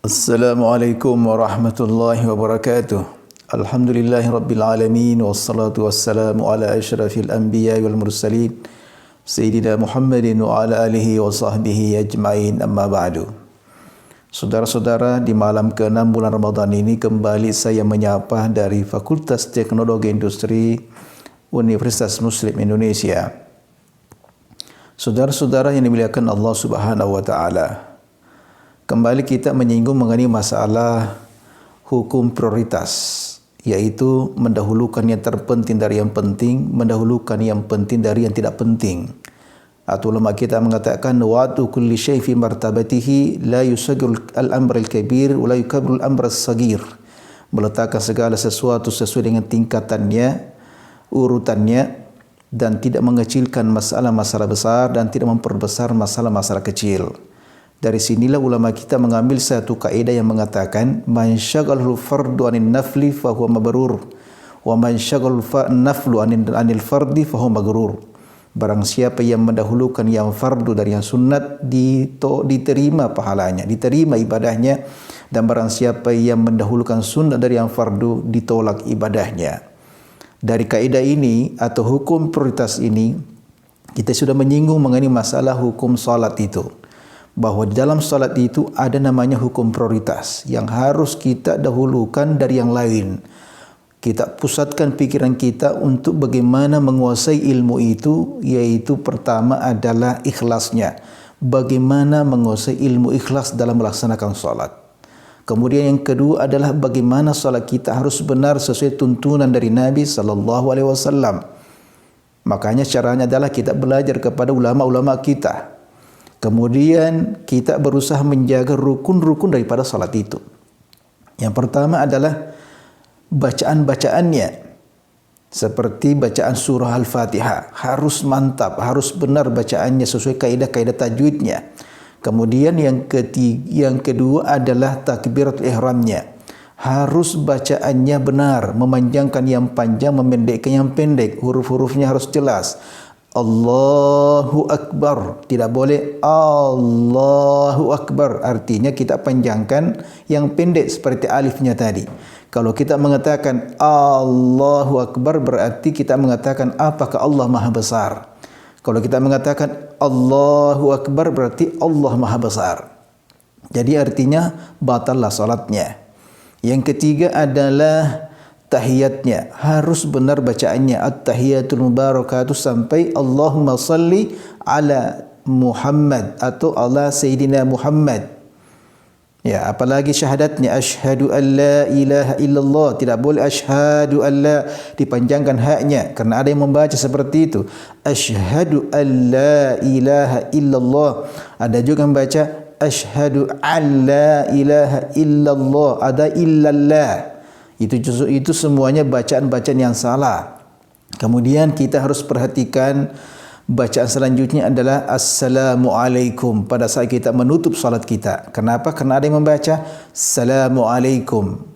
Assalamualaikum warahmatullahi wabarakatuh. Alhamdulillahi rabbil alamin wassalatu wassalamu ala asyrafil anbiya wal mursalin Sayyidina Muhammadin wa ala alihi wa sahbihi ajma'in, amma ba'du. Saudara-saudara, di malam ke-6 bulan Ramadan ini kembali saya menyapa dari Fakultas Teknologi Industri Universitas Muslim Indonesia. Saudara-saudara yang dimuliakan Allah Subhanahu wa taala, kembali kita menyinggung mengenai masalah hukum prioritas, yaitu mendahulukan yang terpenting dari yang penting, mendahulukan yang penting dari yang tidak penting. Atau ulama kita mengatakan wa'tu kulli syai' fi martabatihi la yusagir al-amr al-kabir wa la yukabir al-amr as-sagir. Meletakkan segala sesuatu sesuai dengan tingkatannya, urutannya, dan tidak mengecilkan masalah-masalah besar dan tidak memperbesar masalah-masalah kecil. Dari sinilah ulama kita mengambil satu kaidah yang mengatakan man syaghalahu fardu anin nafli fa huwa mabrur wa man syaghalahu naflu anil fardi fa huwa magrur. Barang siapa yang mendahulukan yang fardu dari yang sunat diterima pahalanya, diterima ibadahnya, dan barang siapa yang mendahulukan sunat dari yang fardu ditolak ibadahnya. Dari kaidah ini atau hukum prioritas ini kita sudah menyinggung mengenai masalah hukum salat itu, bahwa di dalam salat itu ada namanya hukum prioritas yang harus kita dahulukan dari yang lain. Kita pusatkan pikiran kita untuk bagaimana menguasai ilmu itu, yaitu pertama adalah ikhlasnya. Bagaimana menguasai ilmu ikhlas dalam melaksanakan salat. Kemudian yang kedua adalah bagaimana salat kita harus benar sesuai tuntunan dari Nabi sallallahu alaihi wasallam. Makanya caranya adalah kita belajar kepada ulama-ulama kita. Kemudian kita berusaha menjaga rukun-rukun daripada salat itu. Yang pertama adalah bacaan-bacaannya. Seperti bacaan surah Al-Fatihah. Harus mantap, harus benar bacaannya sesuai kaidah-kaidah tajwidnya. Kemudian yang kedua adalah takbiratul ihramnya. Harus bacaannya benar, memanjangkan yang panjang, memendekkan yang pendek. Huruf-hurufnya harus jelas. Allahu Akbar, tidak boleh Allahu Akbar, artinya kita panjangkan yang pendek seperti alifnya tadi. Kalau kita mengatakan Allahu Akbar berarti kita mengatakan apakah Allah Maha Besar. Kalau kita mengatakan Allahu Akbar berarti Allah Maha Besar. Jadi artinya batallah salatnya. Yang ketiga adalah tahiyatnya, harus benar bacaannya, at-tahiyatul mubarakatuh sampai Allahumma salli ala Muhammad atau ala Sayyidina Muhammad. Ya, apalagi syahadatnya asyhadu an la ilaha illallah, tidak boleh asyhadu an la, dipanjangkan haknya karena ada yang membaca seperti itu. Asyhadu an la ilaha illallah. Ada juga yang membaca asyhadu an la ilaha illallah, ada illallah. Itu semuanya bacaan-bacaan yang salah. Kemudian kita harus perhatikan bacaan selanjutnya adalah Assalamualaikum pada saat kita menutup salat kita. Kenapa? Karena ada yang membaca Assalamualaikum,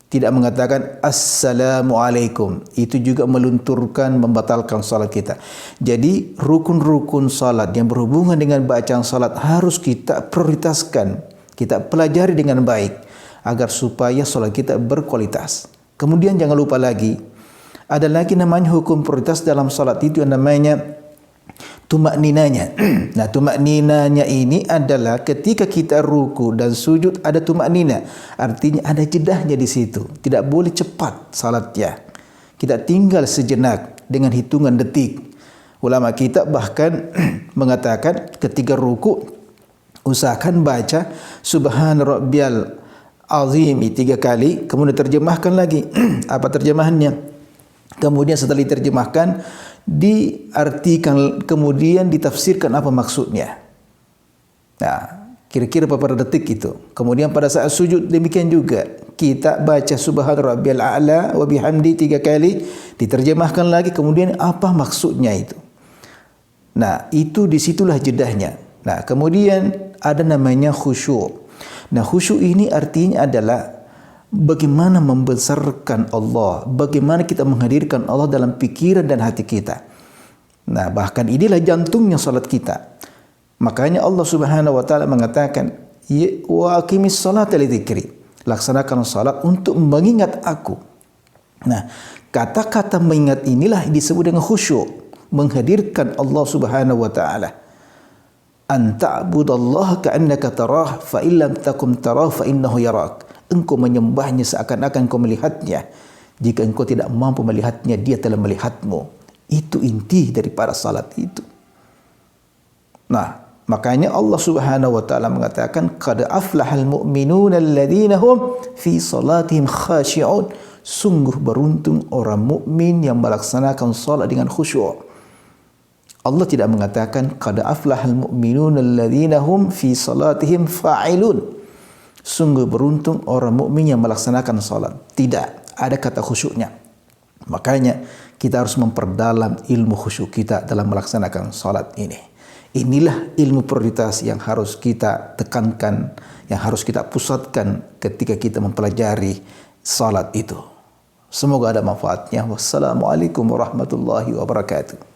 tidak mengatakan Assalamualaikum. Itu juga melunturkan, membatalkan salat kita. Jadi rukun-rukun salat yang berhubungan dengan bacaan salat harus kita prioritaskan, kita pelajari dengan baik, agar supaya salat kita berkualitas. Kemudian jangan lupa lagi, ada lagi namanya hukum prioritas dalam salat itu yang namanya tumakninanya. Nah, tumakninanya ini adalah ketika kita ruku dan sujud ada tumaknina. Artinya ada jedahnya di situ. Tidak boleh cepat salatnya. Kita tinggal sejenak dengan hitungan detik. Ulama kita bahkan mengatakan ketika ruku usahakan baca Subhan Rabbiyal Azimi 3 kali, kemudian terjemahkan lagi apa terjemahannya. Kemudian setelah diterjemahkan, diartikan, kemudian ditafsirkan apa maksudnya. Nah, kira-kira beberapa detik itu. Kemudian pada saat sujud demikian juga. Kita baca Subhan Rabbiyal A'la wa bihamdi 3 kali, diterjemahkan lagi, kemudian apa maksudnya itu. Nah, itu disitulah jedahnya. Nah, kemudian ada namanya khusyuk. Nah, khusyuk ini artinya adalah bagaimana membesarkan Allah, bagaimana kita menghadirkan Allah dalam pikiran dan hati kita. Nah, bahkan inilah jantungnya salat kita. Makanya Allah Subhanahu wa taala mengatakan, wa aqimis salata li dzikri. Laksanakan salat untuk mengingat aku. Nah, kata-kata mengingat inilah disebut dengan khusyuk, menghadirkan Allah Subhanahu wa taala. An ta'budallaha ka'annaka tarah fa illam takum tarah fa innahu yarak. Engkau menyembahnya seakan-akan engkau melihatnya. Jika engkau tidak mampu melihatnya, dia telah melihatmu. Itu inti daripada salat itu. Nah, makanya Allah Subhanahu wa taala mengatakan qad aflahal mu'minuna alladzina hum fi salatihim khashi'un. Sungguh beruntung orang mukmin yang melaksanakan salat dengan khusyuk. Allah tidak mengatakan qad aflahal mu'minuna alladzina hum fi salatihim fa'ilun. Sungguh beruntung orang mukmin yang melaksanakan salat. Tidak ada kata khusyuknya. Makanya kita harus memperdalam ilmu khusyuk kita dalam melaksanakan salat ini. Inilah ilmu prioritas yang harus kita tekankan, yang harus kita pusatkan ketika kita mempelajari salat itu. Semoga ada manfaatnya. Wassalamualaikum warahmatullahi wabarakatuh.